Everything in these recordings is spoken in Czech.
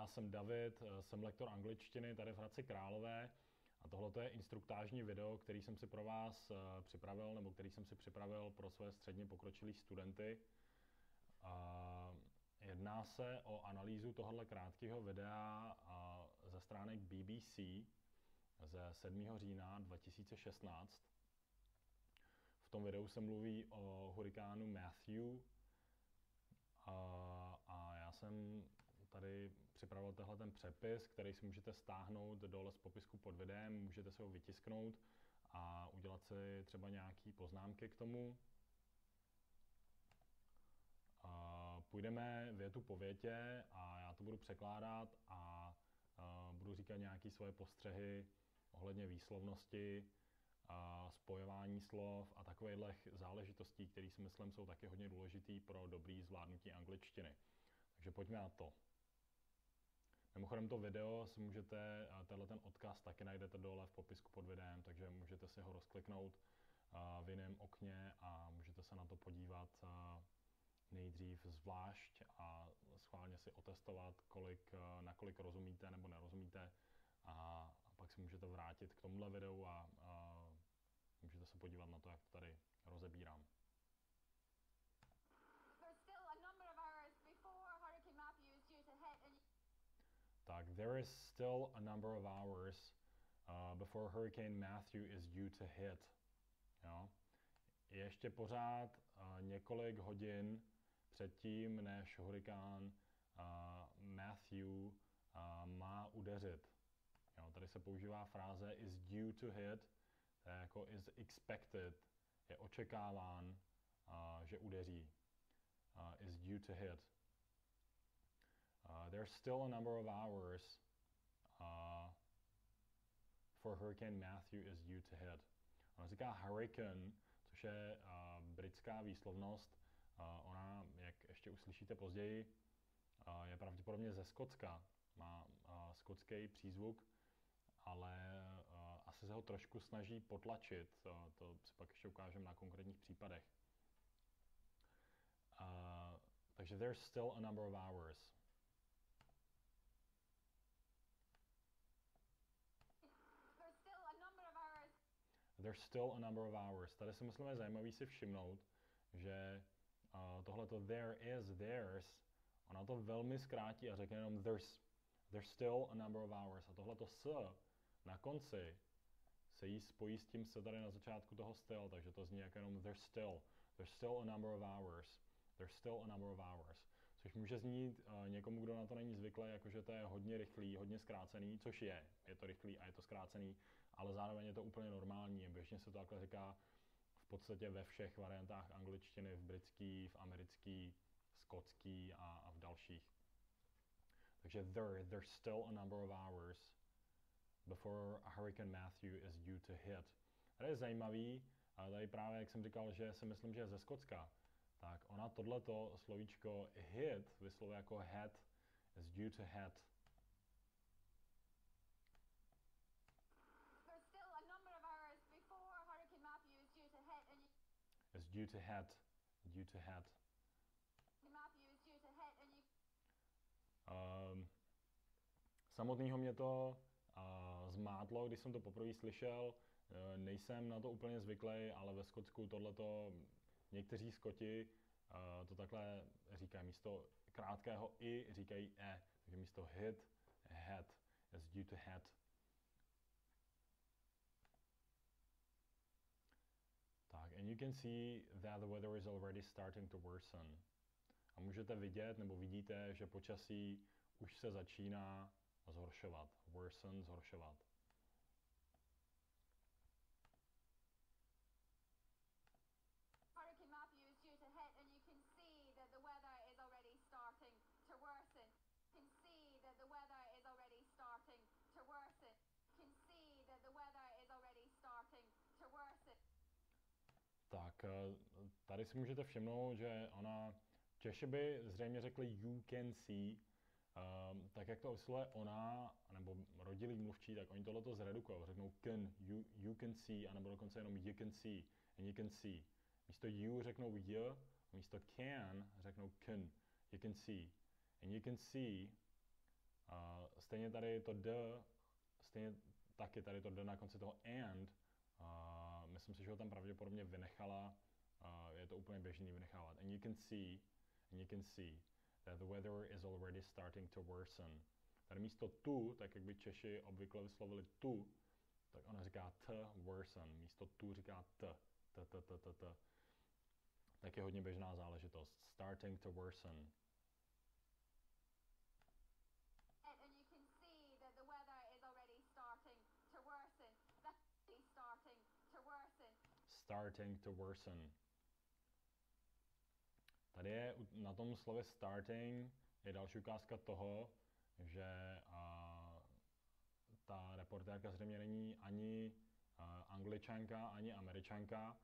Já jsem David, jsem lektor angličtiny tady v Hradci Králové a tohle je instruktážní video, který jsem si pro vás připravil, nebo který jsem si připravil pro své středně pokročilé studenty. Jedná se o analýzu tohoto krátkého videa ze stránek BBC ze 7. října 2016. V tom videu se mluví o hurikánu Matthew a já jsem tady připravil tenhle přepis, který si můžete stáhnout dole z popisku pod videem, můžete si ho vytisknout a udělat si třeba nějaké poznámky k tomu. Půjdeme větu po větě a já to budu překládat a budu říkat nějaké svoje postřehy ohledně výslovnosti, spojování slov a takových záležitostí, které si myslím jsou taky hodně důležitý pro dobrý zvládnutí angličtiny. Takže pojďme na to. Mimochodem to video si můžete, ten odkaz taky najdete dole v popisku pod videem, takže můžete si ho rozkliknout v jiném okně a můžete se na to podívat nejdřív zvlášť a schválně si otestovat, nakolik rozumíte nebo nerozumíte a pak si můžete vrátit k tomuhle videu a můžete se podívat na to, jak to tady rozebírám. Tak, there is still a number of hours before Hurricane Matthew is due to hit. Jo? Je ještě pořád několik hodin předtím, než hurikán Matthew má udeřit. Jo, tady se používá fráze is due to hit, to je jako is expected, je očekáván, že udeří. Is due to hit. There's still a number of hours for Hurricane Matthew is due to hit. Ona říká hurricane, což je britská výslovnost. Ona, jak ještě uslyšíte později, je pravděpodobně ze Skotska. Má skotský přízvuk, ale asi se ho trošku snaží potlačit. To si pak ještě ukážeme na konkrétních případech. Takže there's still a number of hours. There's still a number of hours. Tady si myslím, je zajímavý si všimnout, že tohleto there is, there's, ona to velmi zkrátí a řekne jenom there's still a number of hours. A tohleto s na konci se jí spojí s tím se tady na začátku toho still, takže to zní jako jenom there's still a number of hours. There's still a number of hours. Což může znít někomu, kdo na to není zvyklý, jakože to je hodně rychlý, hodně zkrácený, což je to rychlý a je to zkrácený, ale zároveň je to úplně normální. Běžně se to takhle říká v podstatě ve všech variantách angličtiny, v britský, v americký, skotský a v dalších. Takže there's still a number of hours before Hurricane Matthew is due to hit. Tady je zajímavý, ale tady právě, jak jsem říkal, že si myslím, že je ze Skotska, tak ona tohleto slovíčko hit vyslovuje jako had, is due to had. There's still a number of hours before Hurricane Matthew is due to hit and Is due to had, due to had. Matthew is due to hit and you Samotného mě to zmátlo, když jsem to poprvé slyšel. Nejsem na to úplně zvyklý, ale ve Skotsku tohleto někteří Skoti to takhle říkají. Místo krátkého i říkají e, takže místo hit, had, is due to had. Tak, and you can see that the weather is already starting to worsen. A můžete vidět, nebo vidíte, že počasí už se začíná zhoršovat. Worsen, zhoršovat. Hurricane Matthew is due to hit and you can see that the weather is already starting to worsen. You can see that the weather is already starting to worsen. You can see that the weather is already starting to worsen. Tak, tady si můžete všimnout, že ona, Češi by zřejmě řekli you can see, tak jak to oslovuje ona, nebo rodilý mluvčí, tak oni tohleto zredukují, řeknou can, you can see, anebo dokonce jenom you can see, and you can see. Místo you řeknou you, místo can řeknou can, you can see. And you can see Stejně tady to d, stejně taky tady to d na konci toho and, myslím si, že ho tam pravděpodobně vynechala, je to úplně běžný vynechávat. And you can see that the weather is already starting to worsen. Tady místo tu, tak jak by Češi obvykle vyslovili tu, tak ona říká t, worsen. Místo tu říká t. Tak je hodně běžná záležitost. Starting to worsen. And you can see that the weather is already starting to worsen. Starting to worsen. Tady je na tom slově starting je další ukázka toho, že ta reportérka zřejmě není ani Angličanka, ani Američanka.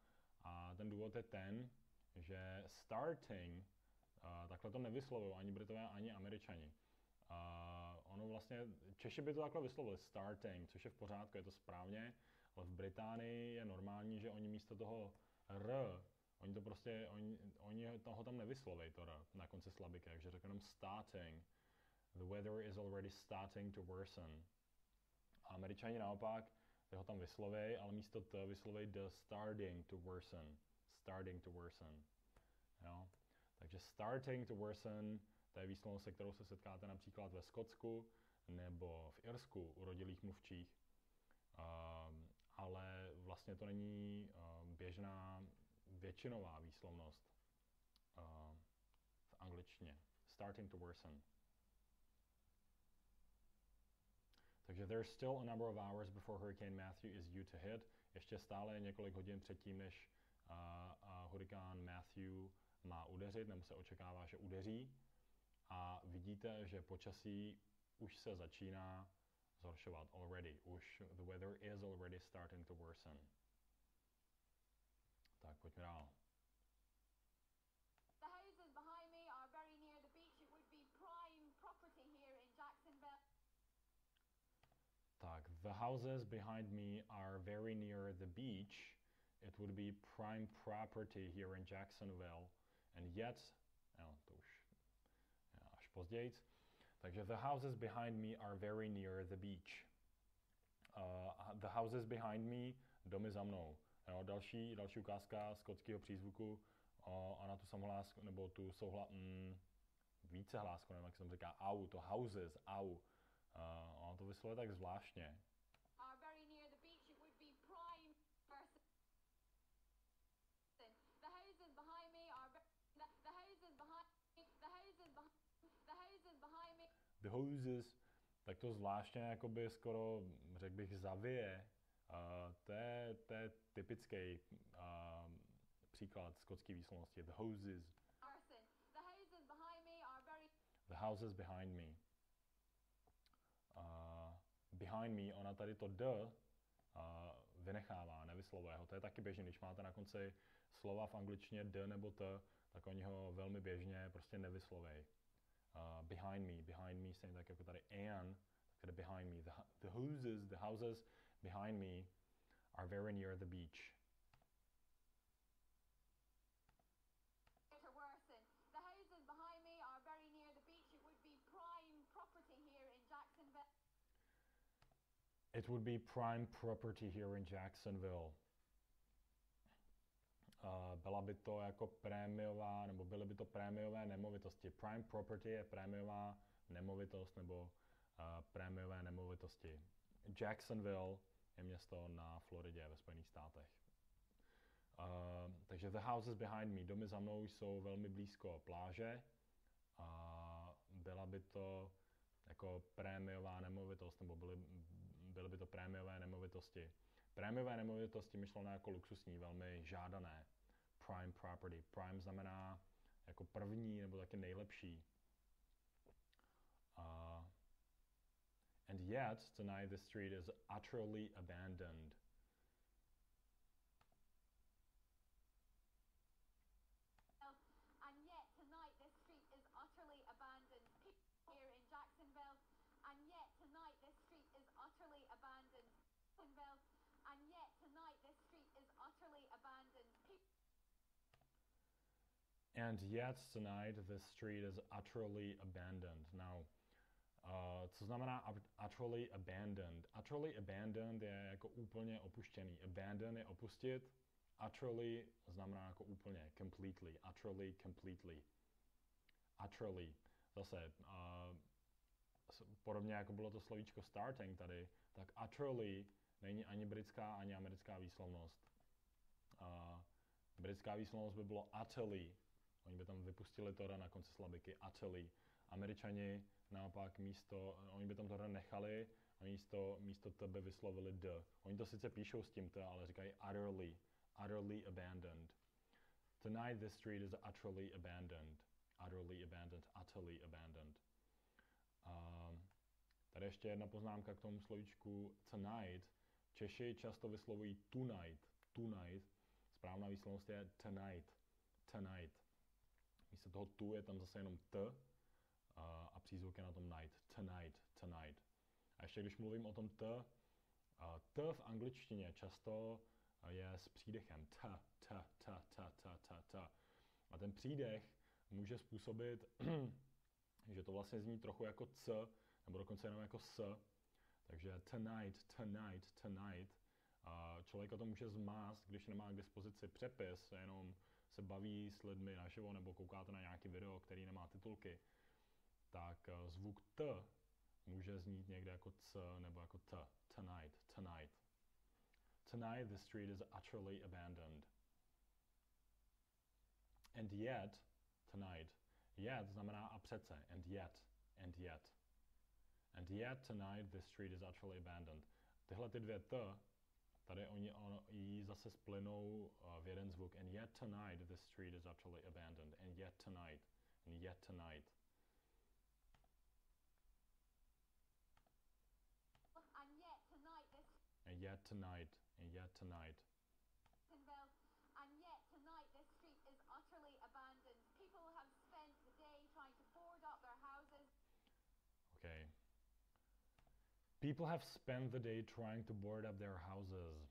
A ten důvod je ten, že starting, takhle to nevyslovují ani Britové, ani Američani. Ono vlastně, Češi by to takhle vyslovili, starting, což je v pořádku, je to správně, ale v Británii je normální, že oni místo toho r, oni to prostě, oni toho tam nevysloví, to r, na konci slabiky, takže řeknou jenom starting. The weather is already starting to worsen. A Američani naopak, ho tam vysloví, ale místo t vysloví the starting to worsen. Starting to worsen. Jo? Takže starting to worsen, to je výslovnost, se kterou se setkáte například ve Skotsku nebo v Irsku u rodilých mluvčích. Ale vlastně to není běžná většinová výslovnost v angličtině. Starting to worsen. Takže there's still a number of hours before Hurricane Matthew is due to hit. Ještě stále několik hodin předtím, než hurikán Matthew má udeřit, nebo se očekává, že udeří. A vidíte, že počasí už se začíná zhoršovat already. Už the weather is already starting to worsen. Tak, pojďme dál. The houses behind me are very near the beach. It would be prime property here in Jacksonville. Tak, the houses behind me are very near the beach. It would be prime property here in Jacksonville. And yet, to už až později. Takže the houses behind me are very near the beach. The houses behind me, domy za mnou. Jo, další ukázka skotského přízvuku a na tu samohlásku, nebo tu vícehlásku, nevím, jak se tam říká, au, to houses, au. Ono to vyslovuje tak zvláštně. Are very near the beach. It would be prime person. The houses behind me are the houses behind me. The houses, tak to zvláštně jakoby skoro, řekl bych, zavije. To je typický příklad skotské výslovnosti. The houses. The houses behind me are very. The houses behind me. Behind me, ona tady to d vynechává, nevyslovuje ho. To je taky běžně, když máte na konci slova v angličtině d nebo t, tak oni ho velmi běžně prostě nevysloví. Behind me, stejně tak jako tady and, tak tady behind me. The houses behind me are very near the beach. To worsen. The houses behind me are very near the beach. It would be prime property here in Jacksonville. It would be prime property here in Jacksonville. Byla by to jako prémiová, nebo byly by to prémiové nemovitosti. Prime property je prémiová nemovitost nebo prémiové nemovitosti. Jacksonville je město na Floridě ve Spojených státech. Takže the houses behind me, domy za mnou jsou velmi blízko pláže. Byla by to jako prémiová nemovitost, nebo byly by to prémiové nemovitosti. Prémiové nemovitosti myšleno jako luxusní, velmi žádané. Prime property. Prime znamená jako první nebo taky nejlepší. And yet, tonight the street is utterly abandoned. And yet tonight this street is utterly abandoned. People here in Jacksonville. And yet tonight this street is utterly abandoned. Jacksonville. And yet tonight this street is utterly abandoned. And yet tonight this street is utterly abandoned. Now, Co znamená utterly abandoned? Utterly abandoned je jako úplně opuštěný. Abandon je opustit. Utterly znamená jako úplně, completely. Utterly, completely. Utterly. Zase, podobně jako bylo to slovíčko starting tady, tak utterly není ani britská, ani americká výslovnost. Britská výslovnost by bylo utterly. Oni by tam vypustili to na konci slabiky, utterly. Američani naopak oni by tam to nechali a místo t by vyslovili d. Oni to sice píšou s tím t, ale říkají utterly abandoned. Tonight this street is utterly abandoned. Utterly abandoned, utterly abandoned. Tady ještě jedna poznámka k tomu slovíčku tonight. Češi často vyslovují tonight. Správná výslovnost je tonight. Místo toho tu je tam zase jenom t a přízvuk je na tom night. Tonight. A ještě když mluvím o tom t v angličtině často je s přídechem t. A ten přídech může způsobit, že to vlastně zní trochu jako c, nebo dokonce jenom jako s. Takže tonight. Člověka to může zmást, když nemá k dispozici přepis, jenom se baví s lidmi naživo nebo koukáte na nějaký video, který nemá titulky, tak zvuk t může znít někde jako c nebo jako t. Tonight. Tonight the street is utterly abandoned. And yet, tonight. Yet znamená a přece. And yet. And yet tonight the street is utterly abandoned. Tyhle ty dvě t, tady oni jí zase splynou v jeden zvuk. And yet tonight the street is utterly abandoned. And yet tonight. And yet tonight. And yet tonight. And yet tonight. And yet tonight this street is utterly abandoned. People have spent the day trying to board up their houses. Okay. People have spent the day trying to board up their houses.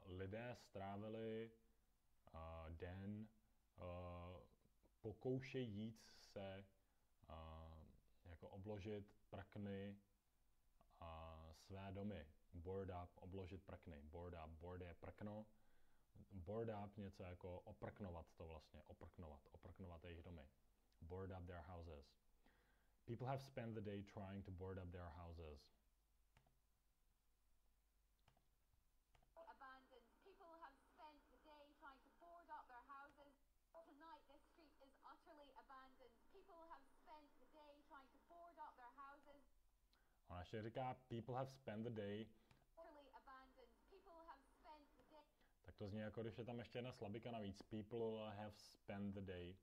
Lidé strávili den pokoušejíc se jako obložit prkny své domy. Board up, obložit prkny. Board je prkno. Board up něco jako oprknovat to vlastně. Oprknovat jejich domy. Board up their houses. People have spent the day trying to board up their houses. Abandoned. People have spent the day trying to board up their houses. Tonight this street is utterly abandoned. People have spent the day trying to board up their houses. Ona ještě říká people have spent the day. Utterly abandoned. People have spent the day. Tak to zní jako když je tam ještě jedna slabika navíc. People have spent the day.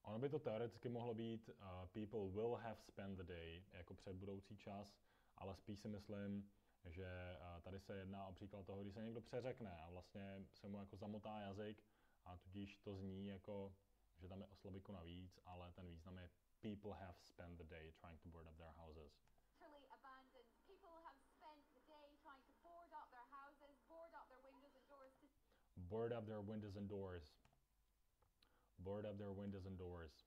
Ono by to teoreticky mohlo být people will have spent the day jako předbudoucí čas, ale spíš si myslím, že tady se jedná o příklad toho, když se někdo přeřekne a vlastně se mu jako zamotá jazyk a tudíž to zní jako, že tam je o slabiku navíc, ale ten význam je people have spent the day trying to board up their houses. Utterly abandoned. People have spent the day trying to board up their houses, board up their windows and doors to Board up their windows and doors. Board up their windows and doors.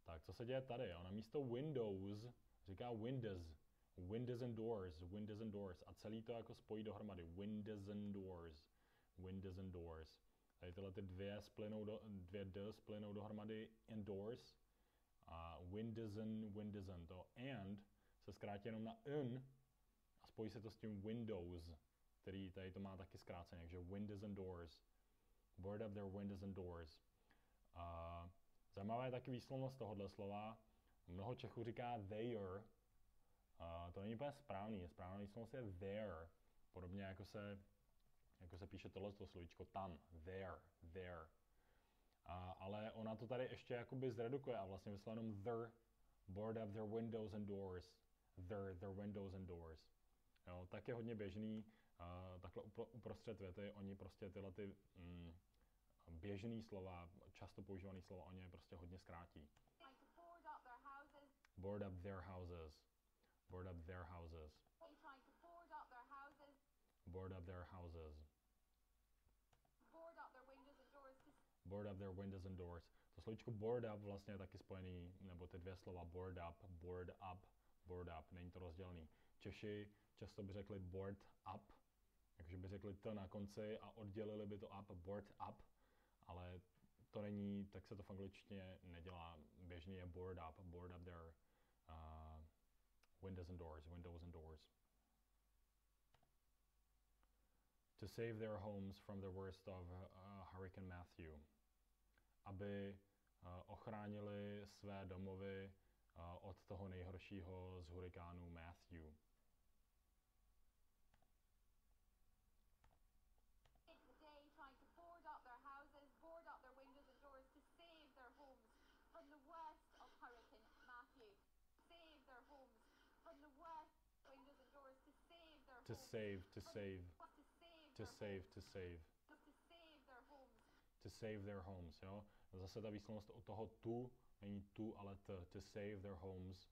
Tak, co se děje tady? Ona místo windows říká windows. Windows and doors, windows and doors. A celý to jako spojí dohromady. Windows and doors. Windows and doors. Tady tyhle ty dvě d splynou dohromady indoors. A windows and. To and se zkrátí jenom na n a spojí se to s tím windows, který tady to má taky zkráceně. Takže windows and doors. Board up their windows and doors. Zajímavá je taky výslovnost tohohle slova. Mnoho Čechů říká their. To není úplně správný. Správná výslovnost je there. Podobně jako se píše tohle slovíčko tam. There. Ale ona to tady ještě jakoby zredukuje a vlastně vyslovuje jenom their. Board up their windows and doors. Their windows and doors. Jo, tak je hodně běžný. Takhle uprostřed věty oni prostě tyhle ty běžný slova, často používaný slova, oni je prostě hodně zkrátí. Board up their houses. Board up their houses. Board up their houses. board up their windows and doors to Board up their windows and doors. To slovíčko board up vlastně je taky spojený, nebo ty dvě slova board up, není to rozdělený. Češi často by řekli board up, jakože by řekli t na konci a oddělili by to up, board up, ale to není, tak se to v angličtině nedělá. Běžně je board up their windows and doors. To save their homes from the worst of Hurricane Matthew. Aby ochránili své domovy od toho nejhoršího z hurikánu Matthew. To save their homes, jo. Zase ta výslovnost od toho tu, není tu, ale to save their homes.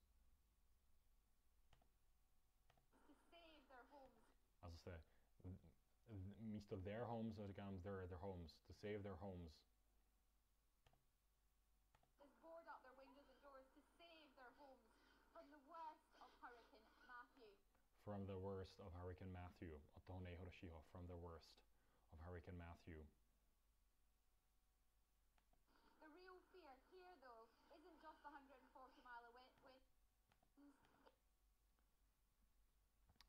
A zase místo their homes říkám their homes, to save their homes. From the worst of Hurricane Matthew. Od toho nejhoršího. From the worst of Hurricane Matthew. The real fear here, though, isn't just 140-mile winds.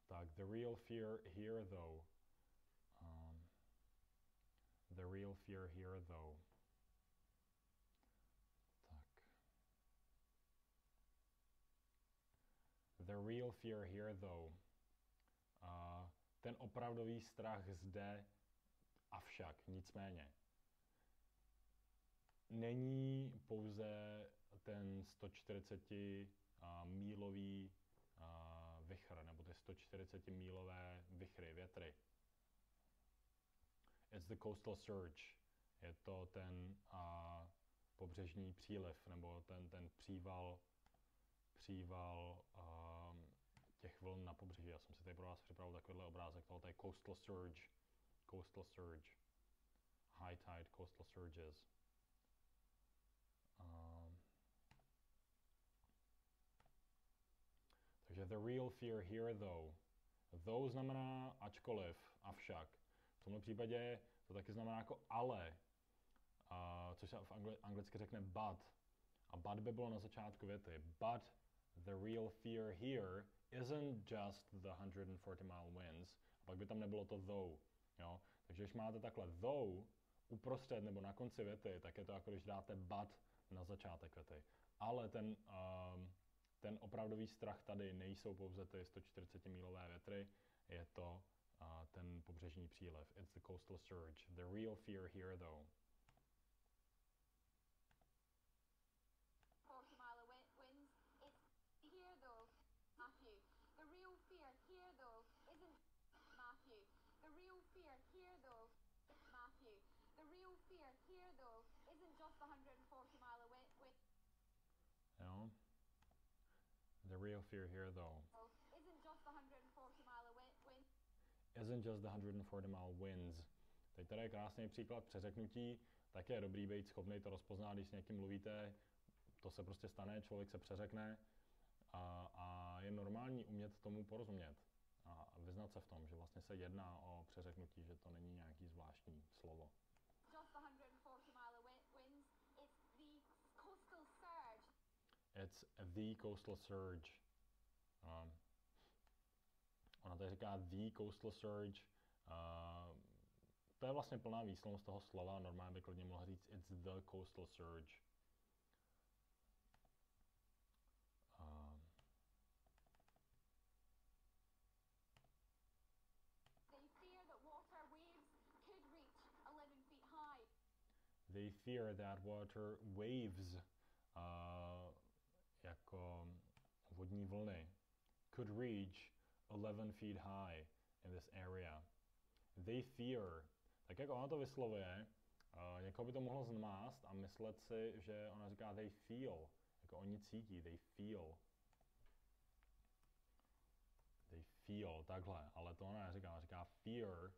Tak, the real fear here, though. The real fear here, though. Tak. The real fear here, though. Ten opravdový strach zde, avšak, nicméně, není pouze ten 140-mílový vichr, nebo ty 140-mílové vichry, větry. It's the coastal surge. Je to ten pobřežní příliv, nebo ten příval těch vln na pobřeží. Já jsem si tady pro vás připravil takovýhle obrázek, tohle je coastal surge, high tide coastal surges. Takže the real fear here, though znamená ačkoliv, avšak. V tomhle případě to taky znamená jako ale, což se v anglicky řekne but. A but by bylo na začátku věty. But the real fear here isn't just the 140-mile winds. A pak by tam nebylo to though. Jo? Takže když máte takhle though uprostřed nebo na konci věty, tak je to jako když dáte but na začátek věty. Ale ten opravdový strach tady nejsou pouze ty 140-mílové větry, je to ten pobřežní příliv. It's the coastal surge. The real fear here, though. 40-mile winds. It's here, though, Matthew. The real fear here, though, isn't Matthew. The real fear here, though, Matthew. The real fear here, though, isn't just 140-mile wind. Jo. The real fear here, though. Isn't just 140-mile wind. Isn't just the 140-mile winds. Teď tady je krásný příklad přeřeknutí, tak je dobrý být schopný to rozpoznat, když s někým mluvíte, to se prostě stane, člověk se přeřekne a je normální umět tomu porozumět a vyznat se v tom, že vlastně se jedná o přeřeknutí, že to není nějaký zvláštní slovo. Just 140-mile winds. It's the coastal surge. It's the coastal surge. Ona tady říká the coastal surge. To je vlastně plná výslovnost toho slova. Normálně by klidně mohla říct it's the coastal surge. They fear that water waves, jako vodní vlny, could reach 11 feet high in this area. They fear, tak jak ona to vyslovuje, někoho by to mohlo zmást a myslet si, že ona říká they feel, jako oni cítí, they feel. They feel, takhle, ale to ona neříká, ona říká fear.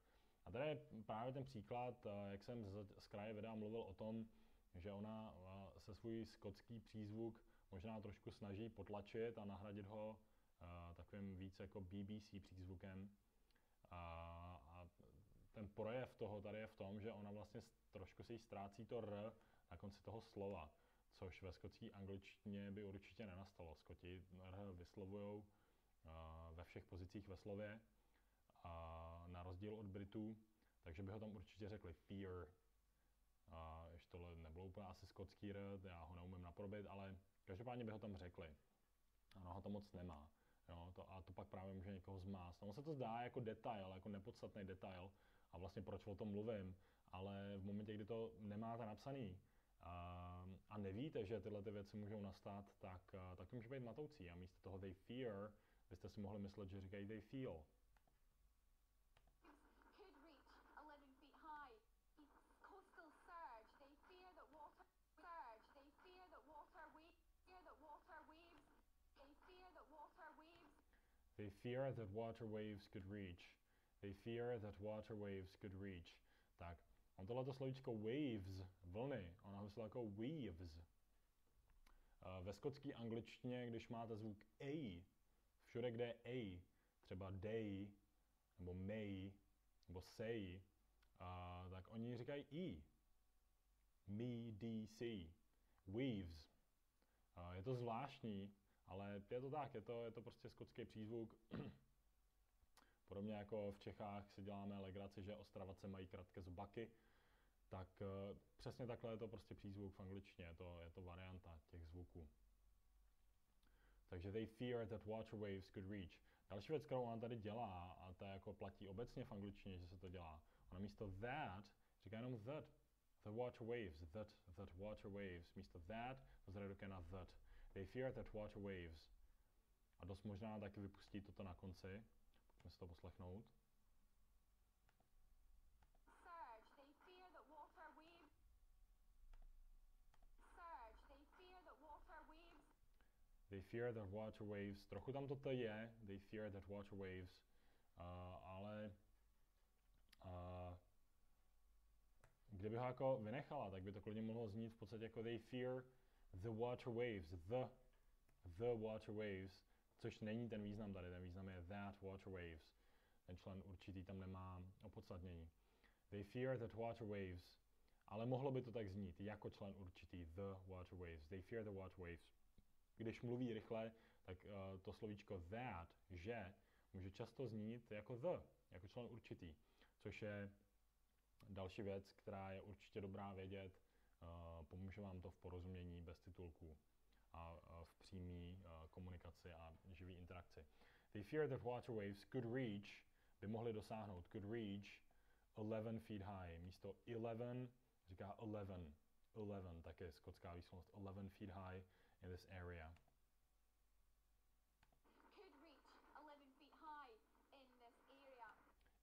A tady je právě ten příklad, jak jsem z kraje videa mluvil o tom, že ona se svůj skotský přízvuk možná trošku snaží potlačit a nahradit ho takovým víc jako BBC přízvukem. A ten projev toho tady je v tom, že ona vlastně trošku si ztrácí to R na konci toho slova, což ve skotské angličtině by určitě nenastalo. Skoti R vyslovujou ve všech pozicích ve slově, na rozdíl od Britů, takže by ho tam určitě řekli fear. Ještě tohle nebylo úplně asi skotský R, já ho neumím napodobit, ale každopádně by ho tam řekli. Ono ho to moc nemá. Jo, a to pak právě může někoho zmást. Ono se to zdá jako detail, jako nepodstatný detail a vlastně proč o tom mluvím, ale v momentě, kdy to nemáte napsaný a nevíte, že tyhle ty věci můžou nastat, tak to může být matoucí a místo toho they fear byste si mohli myslet, že říkají they feel. They fear that water waves could reach. They fear that water waves could reach. Tak, on tohleto slovíčko waves, vlny, ona ho myslela jako weaves. Ve skotské angličtině, když máte zvuk A, všude, kde je A, třeba day, nebo may, nebo say, tak oni říkají E. Me, D, C. Weaves. Je to zvláštní, ale je to tak, je to prostě skotský přízvuk. Podobně jako v Čechách si děláme legraci, že Ostravace mají krátké zubaky, tak přesně takhle je to prostě přízvuk v angličtině, je to varianta těch zvuků. Takže they fear that water waves could reach. Další věc, kterou ona tady dělá, a ta jako platí obecně v angličtině, že se to dělá, ona místo that říká jenom that. The water waves, that water waves. Místo that to zredukuje na that. They fear that water waves. A dost možná taky vypustí toto na konci. Pojďme si to poslechnout. They fear that water waves. Trochu tam toto je. They fear that water waves. Ale kdyby ho jako vynechala, tak by to klidně mohlo znít v podstatě jako they fear the water waves. The water waves. Což není ten význam tady. Ten význam je that water waves. Ten člen určitý tam nemá opodstatnění. They fear that water waves. Ale mohlo by to tak znít, jako člen určitý. The water waves. They fear the water waves. Když mluví rychle, tak to slovíčko that, že, může často znít jako the, jako člen určitý. Což je další věc, která je určitě dobrá vědět. Pomůže vám to v porozumění bez titulků a v přímé komunikaci a živý interakci. They fear that water waves could reach, by mohli dosáhnout, could reach 11 feet high. Místo 11 říká 11. 11, také skotská výslovnost. 11 feet high in this area. Could reach 11 feet high in this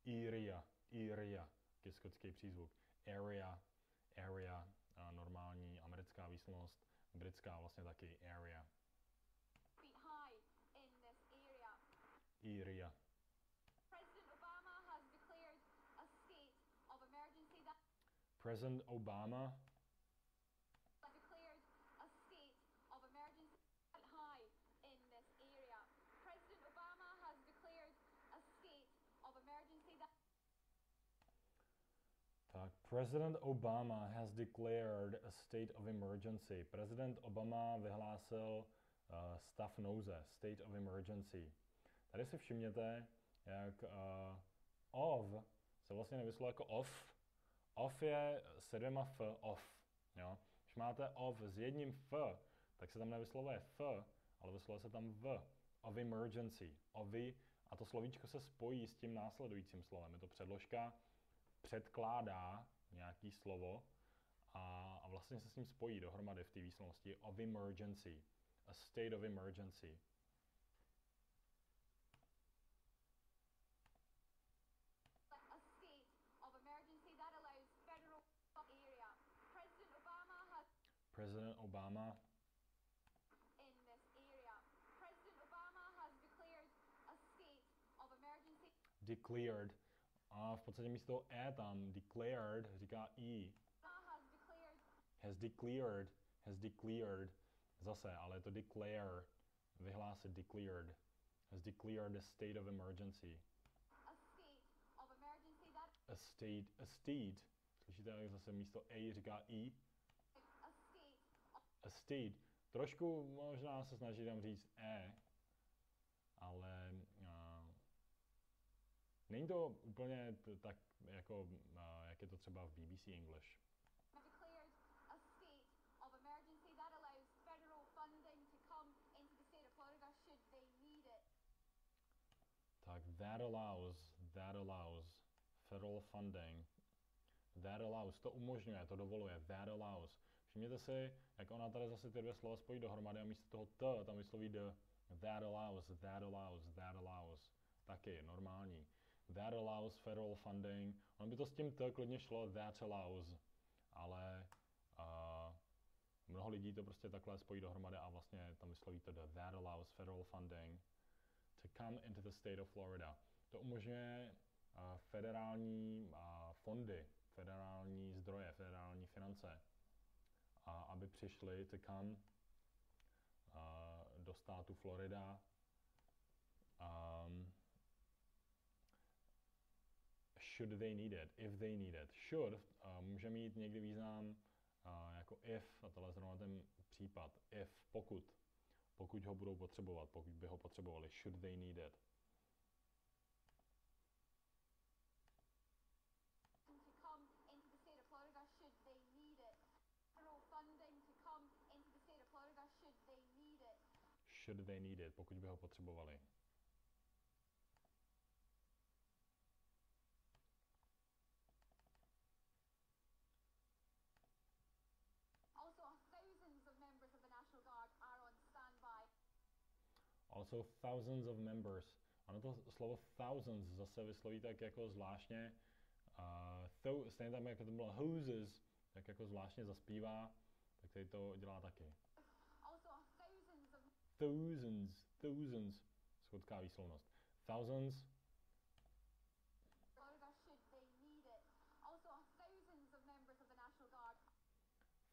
area. Area, je skotský přízvuk. Area, normální americká výslovnost, britská vlastně taky area. Feet high in this area. Area. President Obama has declared a state of emergency that President Obama declared a state of emergency high in this area. President Obama has declared a state of emergency that Tak, President Obama has declared a state of emergency. Prezident Obama vyhlásil stav nouze, state of emergency. Tady si všimněte, jak of se vlastně nevyslovuje jako off. Off je se dvěma f, off. Jo? Když máte of s jedním f, tak se tam nevyslovuje f, ale vyslovuje se tam v. Of emergency. Ovi, a to slovíčko se spojí s tím následujícím slovem. Je to předložka, předkládá nějaký slovo a vlastně se s ním spojí dohromady v té výslovnosti of emergency. A state of emergency. a state of emergency that allows federal area. President Obama has President Obama in this area. President Obama has declared a state of emergency declared. A v podstatě místo e tam declared říká e. has declared has declared, zase, ale je to declare, vyhlásit, declared, has declared a state of emergency. A state, slyšíte, jak zase místo A říká I? A state. Trošku možná se snaží tam říct E, ale není to úplně tak, jako, jak je to třeba v BBC English. Tak, that allows federal funding. That allows, to umožňuje, to dovoluje. That allows. Všimněte si, jak ona tady zase ty dvě slova spojí dohromady a místo toho T tam vysloví D. That allows, that allows, that allows. Taky, normální. That allows federal funding. Ono by to s tím T klidně šlo, that allows. Ale mnoho lidí to prostě takhle spojí dohromady a vlastně tam vysloví to D. That allows federal funding to come into the state of Florida. To umožňuje federální fondy, federální zdroje, federální finance, aby přišly to come do státu Florida. Should they need it, if they need it. Should může mít někdy význam jako if, a tohle zrovna ten případ, if, pokud ho budou potřebovat, pokud by ho potřebovali, should they need it. Should they need it, pokud by ho potřebovali. Also thousands of members. Ano, to slovo thousands zase vysloví tak jako zvláštně. Stejně tam, jako to bylo houses, tak jako zvláštně zaspívá, tak tady to dělá taky. Thousands. Schodská výslovnost. Thousands.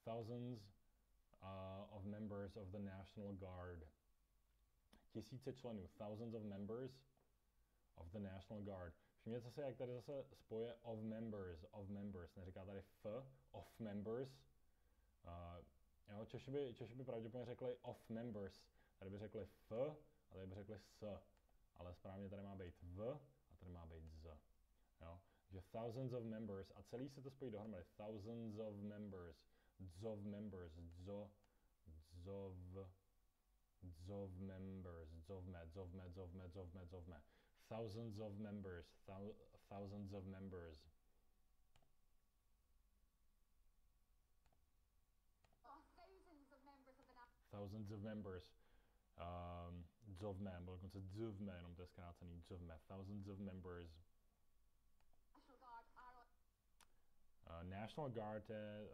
Thousands of members of the National Guard. Tisíce členů. Thousands of members of the National Guard. Všimněte se, jak tady zase spoje of members. Neříká tady of members. Jo, Češi by pravděpodobně řekli of members. Tady by řekli a tady by řekli s. Ale správně tady má být v a tady má být z. Jo? Takže thousands of members a celý se to spojí dohromady. Thousands of members. Dzov members. Thousands of members. Thousands of members. Thousands of members. Dzovme, bylo dokonce dzovme, jenom to je zkrácený dzovme. Thousands of members. National Guard je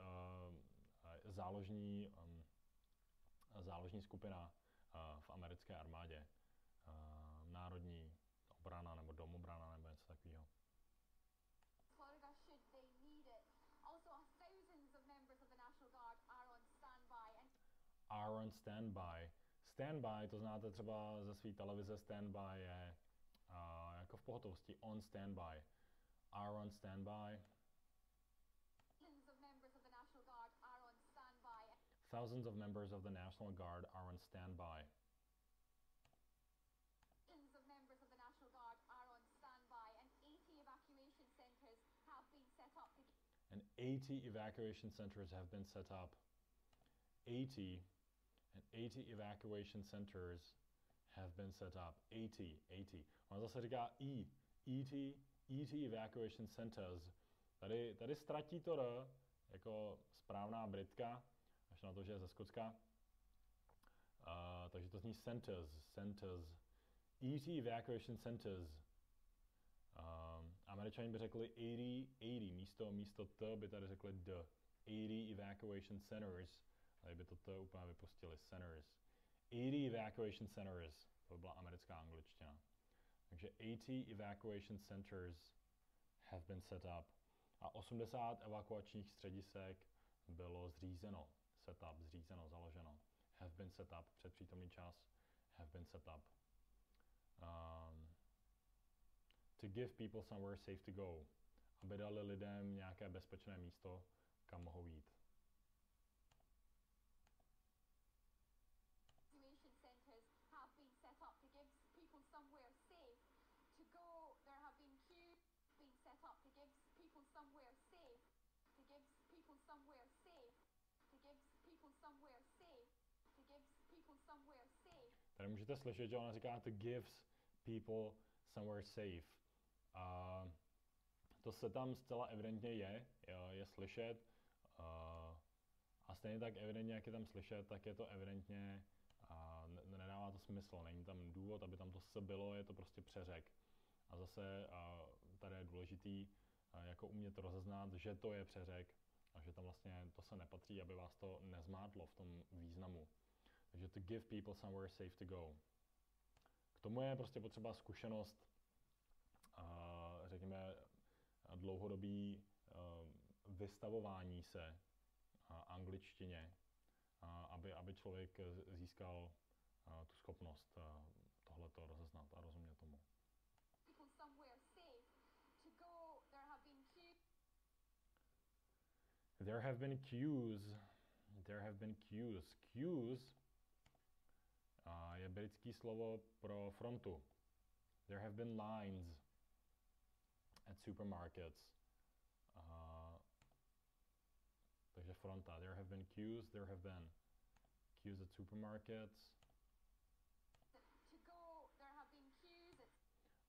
záložní skupina v americké armádě. Národní obrana nebo domobrana nebo něco takového. Are on standby. Standby, to znáte třeba ze své televize, standby je jako v pohotovosti, on standby. Are on standby. Thousands of members of the National Guard are on standby. Thousands of members of the National Guard are on standby and 80 evacuation centres have been set up. And 80 evacuation centers have been set up. 80 evacuation centers have been set up. 80. Ono zase říká ET evacuation centers. Tady ztratí to R, jako správná Britka, až na to, že je ze Skotska. Takže to zní centers. ET evacuation centers. Američani by řekli 80, místo T by tady řekli D. 80 evacuation centers. Tady by to T úplně vypustili. Centers. 80 evacuation centers. To by byla americká angličtina. Takže 80 evacuation centers have been set up. A 80 evakuačních středisek bylo zřízeno. set up, zřízeno, založeno. Have been set up, předpřítomný čas, have been set up. To give people somewhere safe to go, aby dali lidem nějaké bezpečné místo, kam mohou jít. Evacuation centres have been set up to give people somewhere safe to go. There have been queues being set up to give people somewhere safe, to give people somewhere safe, to give people somewhere safe, to give people somewhere safe. Tady můžete slyšet, že ona říká to gives people somewhere safe. A to se tam zcela evidentně je slyšet. A stejně tak evidentně, jak je tam slyšet, tak je to evidentně, nedává to smysl, není tam důvod, aby tam to s bylo, je to prostě přeřek. A zase tady je důležitý jako umět rozeznat, že to je přeřek a že tam vlastně to se nepatří, aby vás to nezmátlo v tom významu. Takže to give people somewhere safe to go. K tomu je prostě potřeba zkušenost, řekněme, dlouhodobý vystavování se angličtině, aby člověk získal tu schopnost tohleto rozeznat a rozumět tomu. There have been queues. There have been queues. Queues je britské slovo pro frontu. There have been lines at supermarkets. Takže fronta. There have been queues. There have been queues at supermarkets.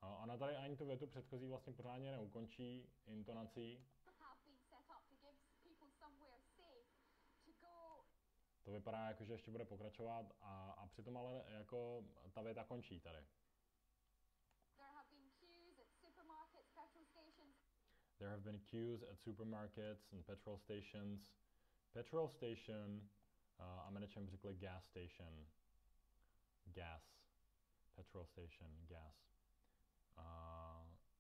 Ona tady ani tu větu předchozí vlastně pořádně neukončí intonací. To vypadá jako, že ještě bude pokračovat a přitom ale jako ta věta končí tady. There have been queues at supermarkets and petrol stations. Petrol station, Američané řekli gas station. Gas. Petrol station, gas.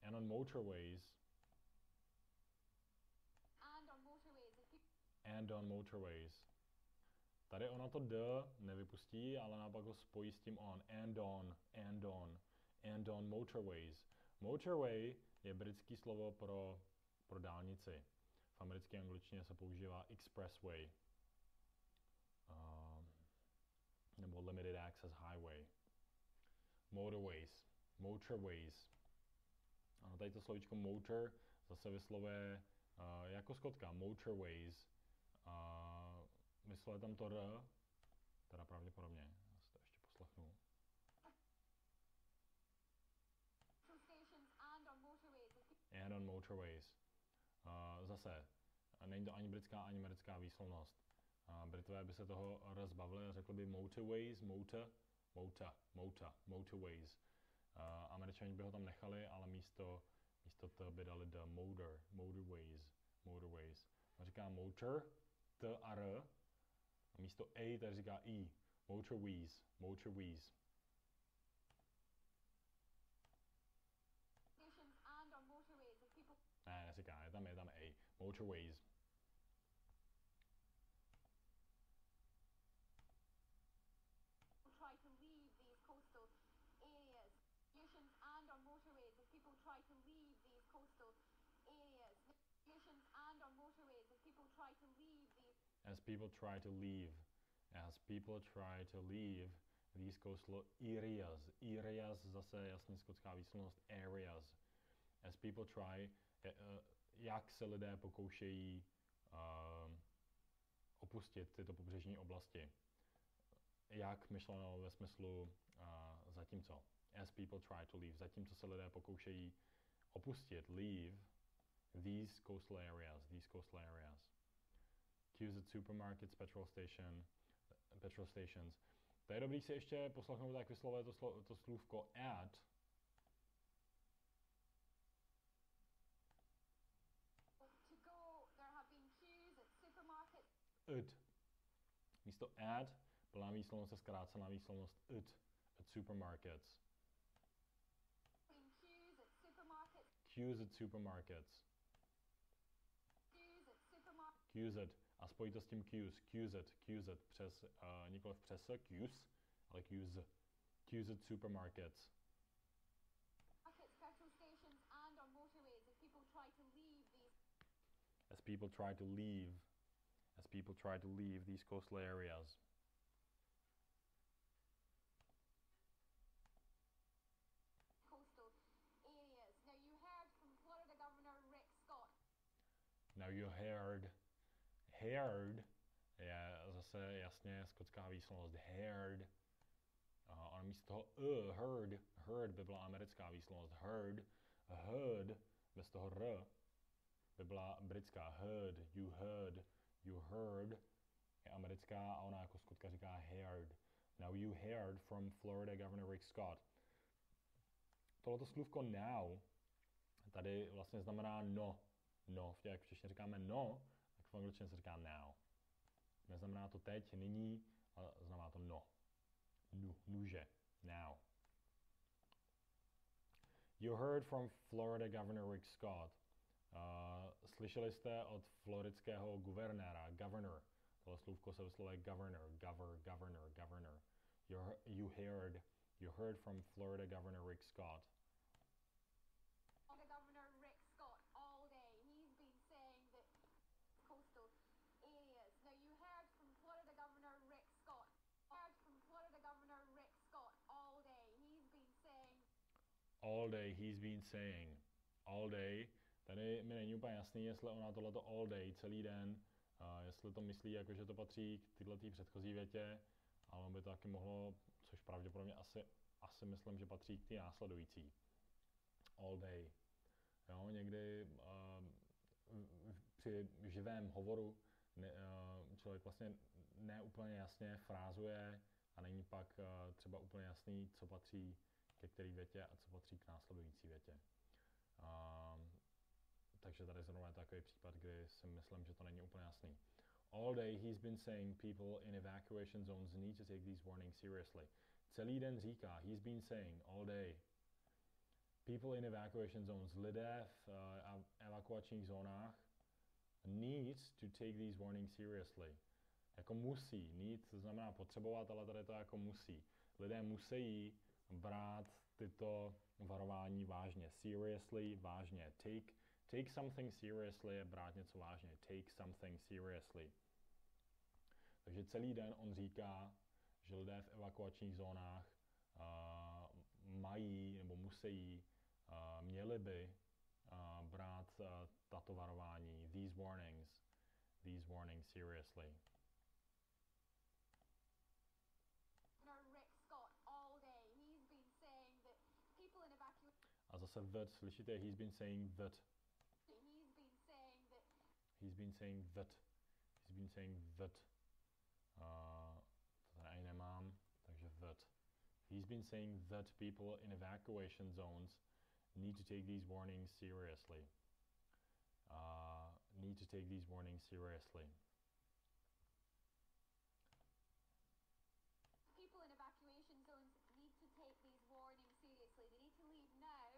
And on motorways. And on motorways. Tady ono to d nevypustí, ale naopak ho spojí s tím on. And on motorways. Motorway je britské slovo pro dálnici. V americké angličtině se používá expressway. Nebo limited access highway. Motorways. Ano, tady to slovíčko motor zase vyslovuje jako skotka. Motorways. Myslel tam to r, teda pravděpodobně. Já si to ještě poslechnu. And on motorways. Zase, není to ani britská, ani americká výslovnost. Britové by se toho rozbavili a řekli by motorways, motorways. Američani by ho tam nechali, ale místo t by dali the motorways. On říká motor, t a r, a místo a tady říká i, motorways. Ne, neříká, je tam a, motorways. As people try to leave these coastal areas. Areas zase jasně skotská výslovnost areas. As people try, jak se lidé pokoušejí opustit tyto pobřežní oblasti. Jak myšleno ve smyslu zatímco. As people try to leave. Zatímco se lidé pokoušejí opustit, leave, these coastal areas. Queues at supermarkets, petrol stations. To je dobrý si ještě poslechnout, jak vyslovuje to slůvko at. It. Místo at, plná výslovnost je zkrácená výslovnost it. At supermarkets. Queues at supermarkets. Queues at. a spojit to s tím QZ přes, nikoliv přes QS, ale QZ supermarkets. Markets, petrol stations, and on motorways as people try to leave these As people try to leave these coastal areas. coastal areas. Now, you heard from Florida Governor Rick Scott. Now you heard je zase jasně skotská výslovnost heard. A místo toho heard by byla americká výslovnost heard bez toho r by byla britská heard je americká a ona jako skotka říká heard. Now you heard from Florida Governor Rick Scott. Tohleto slůvko now tady vlastně znamená no. Jak v češtině říkáme no, tak v angličtině se říká now. Neznamená to teď, nyní, ale znamená to no. Nuže, now. You heard from Florida Governor Rick Scott. Slyšeli jste od floridského guvernéra, governor. Tohle slůvko se vyslovuje governor. You heard from Florida Governor Rick Scott. Florida Governor Rick Scott all day. He's been saying that coastal areas. Now, you heard from Florida Governor Rick Scott. Heard from Florida Governor Rick Scott all day. He's been saying. All day. Tady mi není úplně jasný, jestli ona tohleto all day, celý den, jestli to myslí, jako že to patří k tyhletý předchozí větě, ale by to taky mohlo, což pravděpodobně asi myslím, že patří k té následující. All day. Jo, někdy při živém hovoru člověk vlastně neúplně jasně frázuje a není pak třeba úplně jasný, co patří ke který větě a co patří k následující větě. Takže tady zrovna je takový případ, kdy si myslím, že to není úplně jasný. All day he's been saying people in evacuation zones need to take these warnings seriously. Celý den říká, he's been saying all day. People in evacuation zones, lidé v evakuačních zónách need to take these warnings seriously. Jako musí, need to znamená potřebovat, ale tady to jako musí. Lidé musí brát tyto varování vážně. Seriously, vážně. Take something seriously je brát něco vážně. Take something seriously. Takže celý den on říká, že lidé v evakuačních zónách mají nebo musí, měli by brát tato varování, these warnings seriously. Rick Scott all day. He's been saying that people in evacuation. A zase that, slyšíte, he's been saying that. He's been saying that. To tady ani nemám, takže that. He's been saying that people in evacuation zones need to take these warnings seriously. People in evacuation zones need to take these warnings seriously. They need to leave now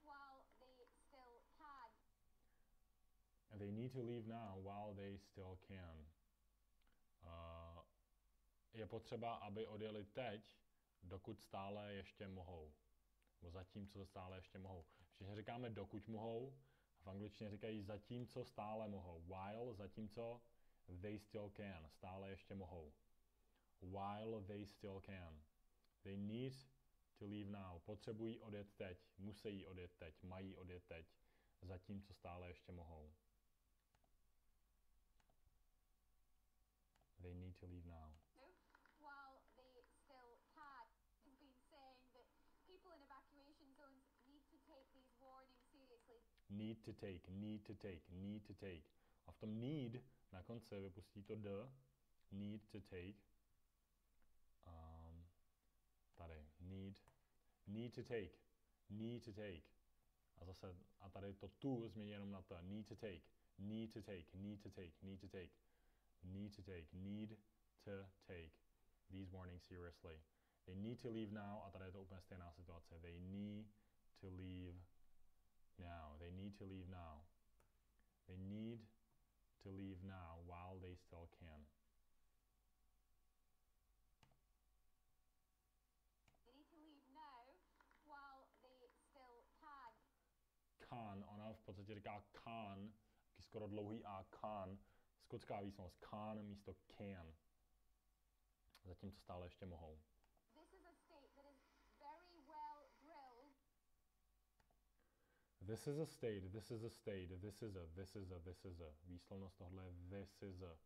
while they still can. They need to leave now while they still can. Je potřeba, aby odjeli teď, dokud stále ještě mohou. Nebo zatímco stále ještě mohou. Všichni říkáme dokud mohou, v angličtině říkají zatímco stále mohou. While, zatímco, they still can, stále ještě mohou. While they still can. They need to leave now. Potřebují odjet teď, musí odjet teď, mají odjet teď, zatímco stále ještě mohou. They need to leave now. While they still can. He's been saying that people in evacuation zones need to take these warnings seriously. Need to take. A v tom need na konci vypustí to d. Need to take. Tady. Need to take. A zase, a tady to tu změní jenom na to. Need to take. Need to take these warnings seriously. They need to leave now, a tady je to úplně stejná situace. They need to leave now. They need to leave now while they still can. They need to leave now while they still can. Can, ona v podstatě říká can, taky skoro dlouhý a can, skotská výslovnost can místo can. Zatímco stále ještě mohou. This is a state that is very well drilled. This is a state, this is a state, this is a, this is a, this is a. Výslovnost tohle je this is a.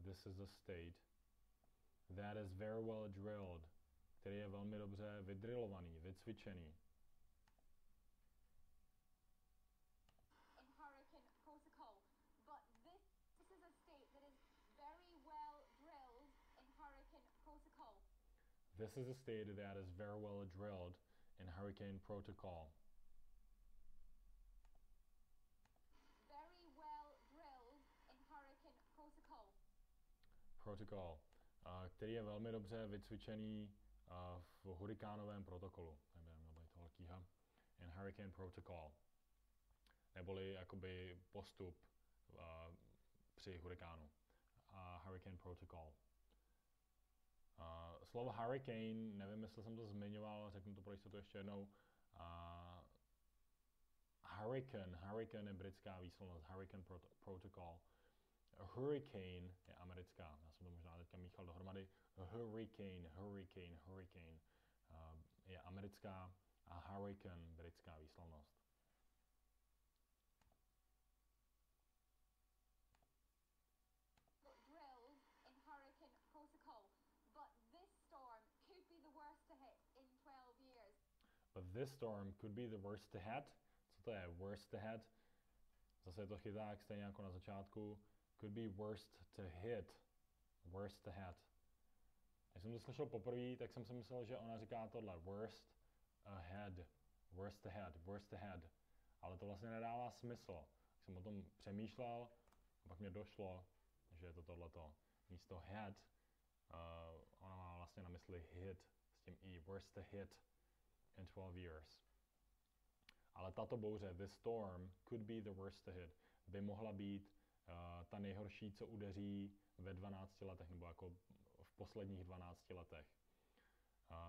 This is a state that is very well drilled, který je velmi dobře vydrilovaný, vycvičený. In hurricane protocol, but this is a state that is very well drilled in hurricane protocol. This is a state that is very well drilled in hurricane protocol. Very well drilled in hurricane protocol. Protocol, který je velmi dobře vycvičený v hurikánovém protokolu. Tady by měl být to velký H. In hurricane protocol. Neboli jakoby postup při hurikánu. Hurricane protocol. Slovo hurricane, nevím, jestli jsem to zmiňoval, řeknu to pro jistotu ještě jednou. Hurricane je britská výslovnost, hurricane protocol. Hurricane je americká, já jsem to možná teďka míchal dohromady. Hurricane je americká a hurricane britská výslovnost. Drilled in hurricane protocol, but this storm could be the worst to hit in 12 years. But this storm could be the worst to hit. Co to je worst to hit? Zase je to chyták, stejně jako na začátku. Could be worst to hit. Worst to hit. Když jsem to slyšel poprvé, tak jsem si myslel, že ona říká tohle. Worst ahead. Worst ahead. Worst ahead. Ale to vlastně nedává smysl. Když jsem o tom přemýšlel, a pak mě došlo, že je to tohleto. Místo head, ona má vlastně na mysli hit s tím i. Worst to hit in 12 years. Ale tato bouře, this storm, could be the worst to hit, by mohla být ta nejhorší, co udeří ve 12 letech, nebo jako v posledních 12 letech.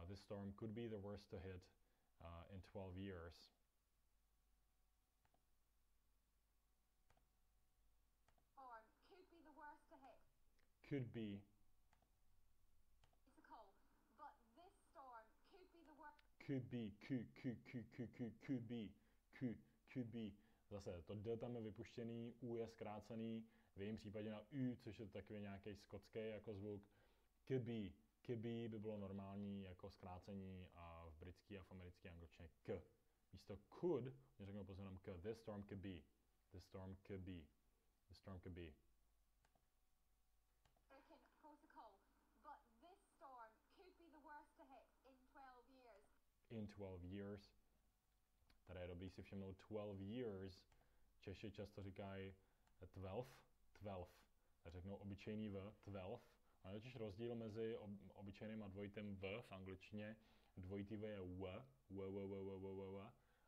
This storm could be the worst to hit in 12 years. Storm could be the worst to hit. Could be. Protocol, but this storm could be the worst. Could be. Could be. Zase, to D tam je vypuštěný, U je zkrácený, v jejím případě na U, což je takový nějaký skotský jako zvuk. Could be by bylo normální jako zkrácení a v britský a v americké angličtině k. Místo could, mě řeknou pouze jenom k. This storm could be. This storm could be. This storm could be. Hurricane protocol, but this storm could be the worst to hit in 12 years. In 12 years. Tady je dobrý si všimnout 12 years. Češi často říkají 12. Tak řeknou obyčejný v 12. A je totiž rozdíl mezi obyčejným a dvojitým v angličtině. Dvojitý v je w,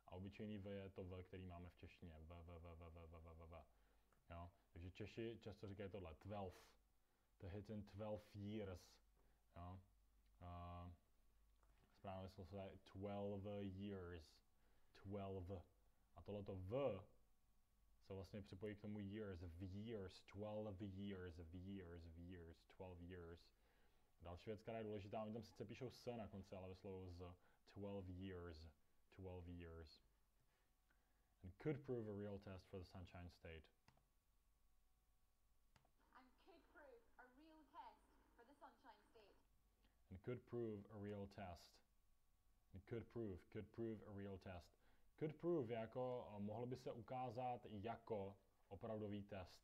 a obyčejný v je to v, který máme v češtině. V. Jo? Takže Češi často říkají tohle 12. To hit in 12 years. Jo? Správně slovo je 12 years. 12. A tohleto v se vlastně připojí k tomu years, v years, 12 years, v years, 12 years. Další věc, která je důležitá, oni tam sice píšou s na konci, ale vyslovují z 12 years, 12 years. And could prove a real test for the Sunshine State. And could prove a real test for the Sunshine State. And could prove a real test. And could prove a real test. Could prove jako mohl by se ukázat jako opravdový test.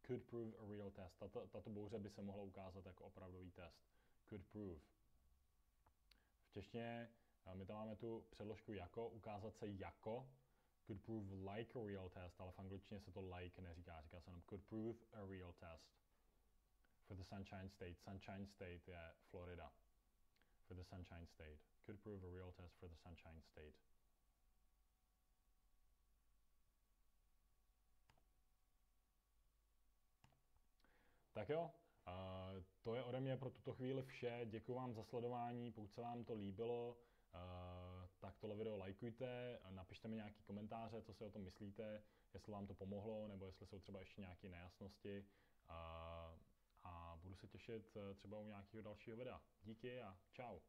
Could prove a real test. Tato bouře by se mohla ukázat jako opravdový test. Could prove. V češtině my tam máme tu předložku jako, ukázat se jako. Could prove like a real test, ale v angličtině se to like neříká, říká se jenom could prove a real test. For the Sunshine State. Sunshine State je Florida. For the Sunshine State. Could prove a real test for the Sunshine State. Tak jo, to je ode mě pro tuto chvíli vše. Děkuji vám za sledování, pokud se vám to líbilo, tak tohle video lajkujte, napište mi nějaký komentáře, co si o tom myslíte, jestli vám to pomohlo, nebo jestli jsou třeba ještě nějaké nejasnosti. A budu se těšit třeba u nějakého dalšího videa. Díky a čau.